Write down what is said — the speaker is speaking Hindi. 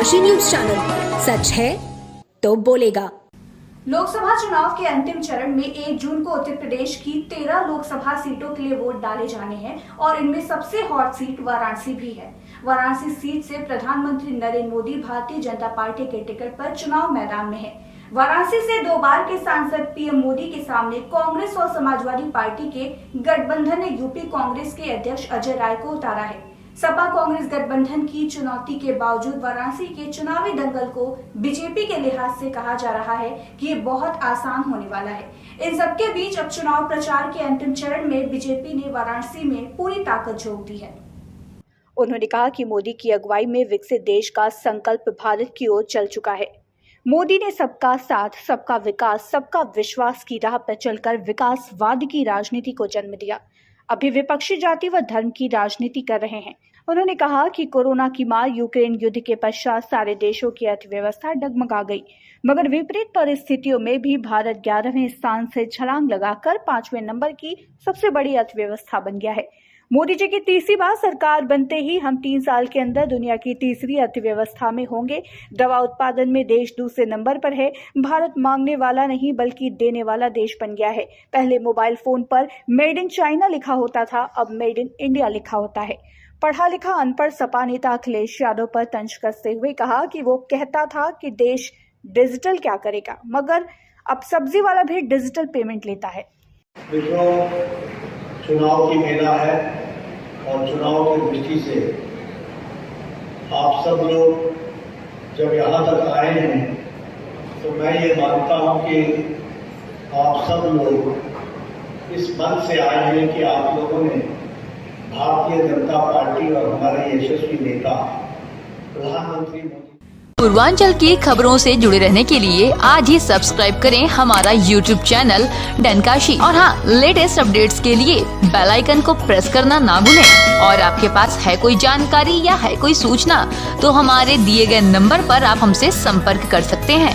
डनकाशी न्यूज चैनल, सच है तो बोलेगा। लोकसभा चुनाव के अंतिम चरण में 1 जून को उत्तर प्रदेश की 13 लोकसभा सीटों के लिए वोट डाले जाने हैं और इनमें सबसे हॉट सीट वाराणसी भी है। वाराणसी सीट से प्रधानमंत्री नरेंद्र मोदी भारतीय जनता पार्टी के टिकट पर चुनाव मैदान में है। वाराणसी से 2 बार के सांसद पीएम मोदी के सामने कांग्रेस और समाजवादी पार्टी के गठबंधन ने यूपी कांग्रेस के अध्यक्ष अजय राय को उतारा है। सपा कांग्रेस गठबंधन की चुनौती के बावजूद वाराणसी के चुनावी दंगल को बीजेपी के लिहाज से कहा जा रहा है कि ये बहुत आसान होने वाला है। इन सबके बीच अब चुनाव प्रचार के अंतिम चरण में बीजेपी ने वाराणसी में पूरी ताकत झोंक दी है। उन्होंने कहा कि मोदी की अगुवाई में विकसित देश का संकल्प भारत की ओर चल चुका है। मोदी ने सबका साथ, सबका विकास, सबका विश्वास की राह पर चलकर विकासवाद की राजनीति को जन्म दिया। अभी विपक्षी जाति व धर्म की राजनीति कर रहे हैं। उन्होंने कहा कि कोरोना की मार यूक्रेन युद्ध के पश्चात सारे देशों की अर्थव्यवस्था डगमगा गई, मगर विपरीत परिस्थितियों में भी भारत 11वें स्थान से छलांग लगाकर 5वें नंबर की सबसे बड़ी अर्थव्यवस्था बन गया है। मोदी जी की तीसरी बार सरकार बनते ही हम 3 साल के अंदर दुनिया की तीसरी अर्थव्यवस्था में होंगे। दवा उत्पादन में देश दूसरे नंबर पर है। भारत मांगने वाला नहीं बल्कि देने वाला देश बन गया है। पहले मोबाइल फोन पर मेड इन चाइना लिखा होता था, अब मेड इन इंडिया लिखा होता है। पढ़ा लिखा अनपढ़ सपा नेता अखिलेश यादव पर तंज कसते हुए कहा कि वो कहता था कि देश डिजिटल क्या करेगा, मगर अब सब्जी वाला भी डिजिटल पेमेंट लेता है। चुनाव की मेला है और चुनाव की दृष्टि से आप सब लोग जब यहाँ तक आए हैं तो मैं ये मानता हूँ कि आप सब लोग इस मन से आए हैं कि आप लोगों ने भारतीय जनता पार्टी और हमारे यशस्वी नेता प्रधानमंत्री मोदी। पूर्वांचल की खबरों से जुड़े रहने के लिए आज ही सब्सक्राइब करें हमारा YouTube चैनल डनकाशी और हाँ, लेटेस्ट अपडेट्स के लिए बेल आइकन को प्रेस करना ना भूलें। और आपके पास है कोई जानकारी या है कोई सूचना तो हमारे दिए गए नंबर पर आप हमसे संपर्क कर सकते हैं।